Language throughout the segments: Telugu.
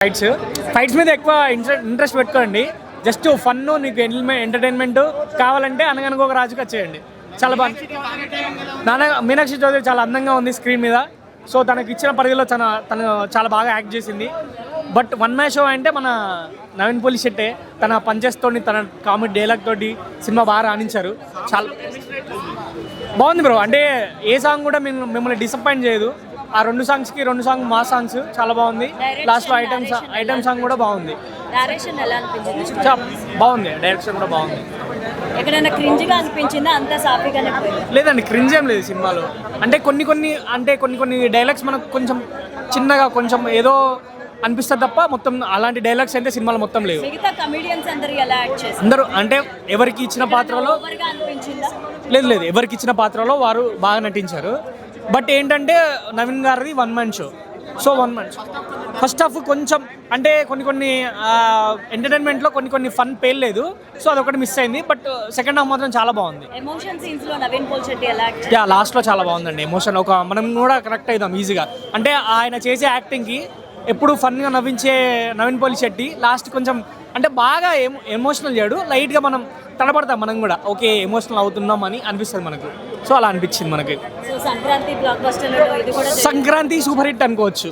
ఫైట్స్ మీద ఎక్కువ ఇంట్రెస్ట్ పెట్టుకోండి. జస్ట్ ఫన్, నీకు ఎంటర్టైన్మెంట్ కావాలంటే అనగనగా ఒక రాజుకి వచ్చేయండి. చాలా బాగుంది. మీనాక్షి చౌదరి చాలా అందంగా ఉంది స్క్రీన్ మీద. సో తనకి ఇచ్చిన పరిధిలో తను చాలా బాగా యాక్ట్ చేసింది. బట్ వన్ మ్యాన్ షో అంటే మన నవీన్ పోలిశెట్టే తన పంచెస్తోని, తన కామెడీ డైలాగ్ తోటి సినిమా బాగా రాణించారు. చాలా బాగుంది బ్రో. అంటే ఏ సాంగ్ కూడా మిమ్మల్ని డిసప్పాయింట్ చేయదు. ఆ రెండు సాంగ్ మా సాంగ్స్ చాలా బాగుంది. లాస్ట్లో ఐటమ్ సాంగ్ కూడా బాగుంది. బాగుంది. డైరెక్షన్ కూడా బాగుంది. ఎక్కడైనా క్రింజ్గా అనిపించిందా? అంతా సాఫీగానే లేదండి, క్రింజ్ ఏం లేదు సినిమాలో. అంటే కొన్ని డైలాగ్స్ మనకు కొంచెం చిన్నగా కొంచెం ఏదో అనిపిస్తుంది తప్ప మొత్తం అలాంటి డైలాగ్స్ అయితే సినిమాలో మొత్తం లేవు. అందరూ అంటే ఎవరికి ఇచ్చిన పాత్రలో లేదు ఎవరికి ఇచ్చిన పాత్రలో వారు బాగా నటించారు. బట్ ఏంటంటే నవీన్ గారిది one man show. So first half కొంచెం అంటే కొన్ని ఎంటర్టైన్మెంట్లో కొన్ని ఫన్ పేర్లేదు. సో అదొకటి మిస్ అయింది. బట్ సెకండ్ హాఫ్ మాత్రం చాలా బాగుంది. లాస్ట్లో చాలా బాగుందండి ఎమోషన్. మనం కూడా కనెక్ట్ అవుతాం ఈజీగా. అంటే ఆయన చేసే యాక్టింగ్కి ఎప్పుడు ఫన్గా నవ్వించే నవీన్ పోలిశెట్టి లాస్ట్ కొంచెం అంటే బాగా ఎమోషనల్ చేయడు. లైట్గా మనం తడబడతాం, మనం కూడా ఓకే ఎమోషనల్ అవుతున్నాం అని అనిపిస్తుంది మనకు. సో అలా అనిపించింది మనకి. సంక్రాంతి సూపర్ హిట్ అనుకోవచ్చు.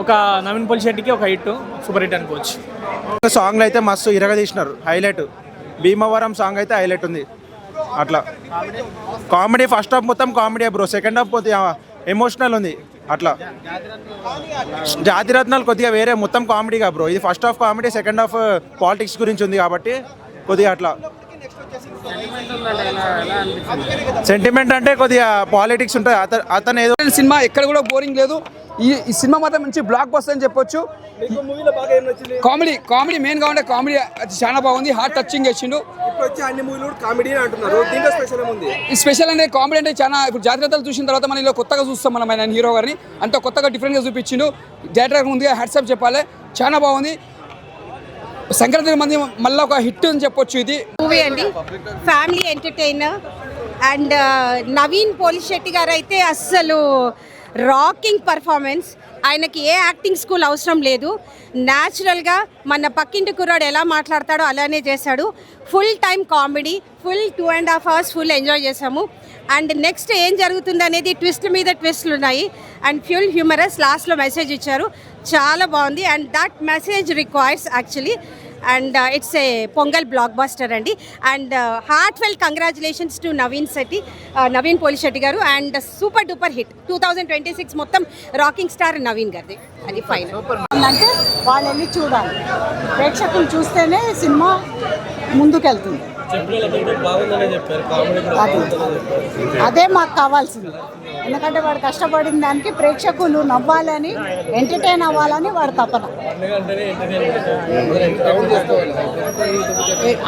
ఒక నవీన్ పోలిశెట్టికి ఒక హిట్, సూపర్ హిట్ అనుకోవచ్చు. సాంగ్లు అయితే మస్తు ఇరగదీసినారు. హైలైట్ భీమవరం సాంగ్ అయితే హైలైట్ ఉంది. అట్లా కామెడీ ఫస్ట్ హాఫ్ మొత్తం కామెడీ బ్రో. సెకండ్ హాఫ్ పోతే ఎమోషనల్ ఉంది. అట్లా జాతిరత్నాలు కొద్దిగా వేరే మొత్తం కామెడీగా బ్రో. ఇది first half comedy, second half politics గురించి ఉంది కాబట్టి కొద్దిగా అట్లా సెంటిమెంట్ అంటే కొద్దిగా పాలిటిక్స్ ఉంటుంది. అతను ఏదో సినిమా ఎక్కడ కూడా బోరింగ్ లేదు. ఈ సినిమా మాత్రం మంచి బ్లాక్ బస్టర్ అని చెప్పొచ్చు. కామెడీ మెయిన్గా ఉండే కామెడీ చాలా బాగుంది. హార్ట్ టచింగ్ చేసిండు. స్పెషల్ అంటే కామెడీ అంటే చాలా ఇప్పుడు జాగ్రత్తలు చూసిన తర్వాత మనం ఇలా కొత్తగా చూస్తాం మనం ఆయన హీరో గారిని. అంత కొత్తగా డిఫరెంట్గా చూపించిండు. డైరెక్టర్ ముందుగా హ్యాట్సాప్ చెప్పాలి, చాలా బాగుంది. సంక్రాంతి మంది మళ్ళీ ఒక హిట్ అని చెప్పొచ్చు. ఇది మూవీ అండి, family entertainer. And Naveen Polishetty garu అయితే అస్సలు రాకింగ్ పర్ఫార్మెన్స్. ఆయనకి ఏ యాక్టింగ్ స్కూల్ అవసరం లేదు. న్యాచురల్గా మన పక్కింటి కుర్రాడు ఎలా మాట్లాడతాడో అలానే చేశాడు. Full time comedy, full 2.5 hours full enjoy చేసాము. అండ్ నెక్స్ట్ ఏం జరుగుతుంది అనేది ట్విస్ట్ మీద ట్విస్ట్లు ఉన్నాయి. And full humorous. లాస్ట్లో మెసేజ్ ఇచ్చారు, చాలా బాగుంది. And that message requires actually. And it's a Pongal blockbuster అండి. And heartfelt congratulations to Naveen Polishetty గారు. అండ్ సూపర్ డూపర్ హిట్ 2026 మొత్తం రాకింగ్ స్టార్ నవీన్ గారిది. అది ఫైనల్ అంటే వాళ్ళు వెళ్ళి చూడాలి. ప్రేక్షకులు చూస్తేనే సినిమా ముందుకెళ్తుంది. అదే మాకు కావాల్సింది. ఎందుకంటే వాడు కష్టపడిన దానికి ప్రేక్షకులు నవ్వాలని, ఎంటర్టైన్ అవ్వాలని వాడు తపన.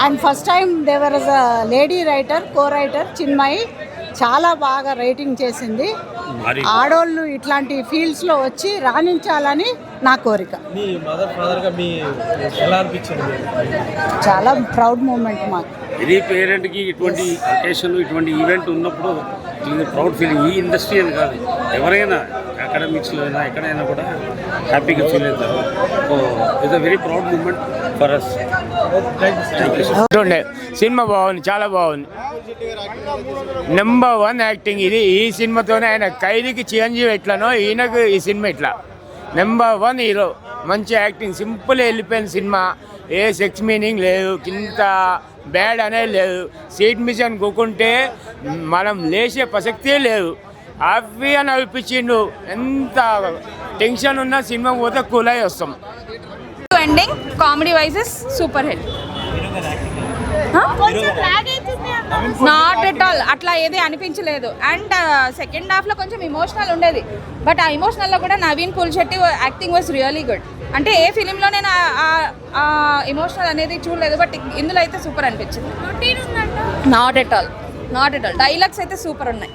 And first time there is a lady writer, co writer Chinmayi చాలా బాగా రైటింగ్ చేసింది. ఆడోళ్ళు ఇట్లాంటి ఫీల్డ్స్లో వచ్చి రాణించాలని నా కోరిక. చాలా ప్రౌడ్ మూమెంట్ మాకు. ఎనీ పేరెంట్కి ఇటువంటి అకేషన్, ఇటువంటి ఈవెంట్ ఉన్నప్పుడు ప్రౌడ్ ఫీలింగ్. ఈ ఇండస్ట్రీ అని కాదు, ఎవరైనా అకాడమిక్స్లో అయినా ఎక్కడైనా కూడా హ్యాపీగా ఫీల్ అవుతారు. So it's a very proud moment for us. Cinema బాగుంది, చాలా బాగుంది. నెంబర్ 1 యాక్టింగ్ ఇది. ఈ సినిమాతోనే ఆయన ఖైదీకి చిరంజీవి ఎట్లనో ఈయనకు ఈ సినిమా ఇట్లా నెంబర్ 1 హీరో. మంచి యాక్టింగ్, సింపుల్ వెళ్ళిపోయిన సినిమా. ఏ సెక్స్ మీనింగ్ లేదు, ఇంత బ్యాడ్ అనేది లేదు. సీట్ మిషన్ కూకుంటే మనం లేచే ప్రసక్తే లేదు. హ్యాపీగా నడిపించిండు. ఎంత టెన్షన్ ఉన్నా సినిమా పోతే కూల్ అయి వస్తాం. ఎండింగ్ కామెడీ వైజెస్ super hit. Not at all అట్లా ఏది అనిపించలేదు. అండ్ సెకండ్ హాఫ్లో కొంచెం ఇమోషనల్ ఉండేది. బట్ ఆ ఇమోషనల్లో కూడా Naveen Polishetty acting was really good. అంటే ఏ ఫిలింలో నేను ఆ ఇమోషనల్ అనేది చూడలేదు. బట్ ఇందులో అయితే సూపర్ అనిపించింది. నాట్ ఎట్ ఆల్ డైలాగ్స్ అయితే సూపర్ ఉన్నాయి.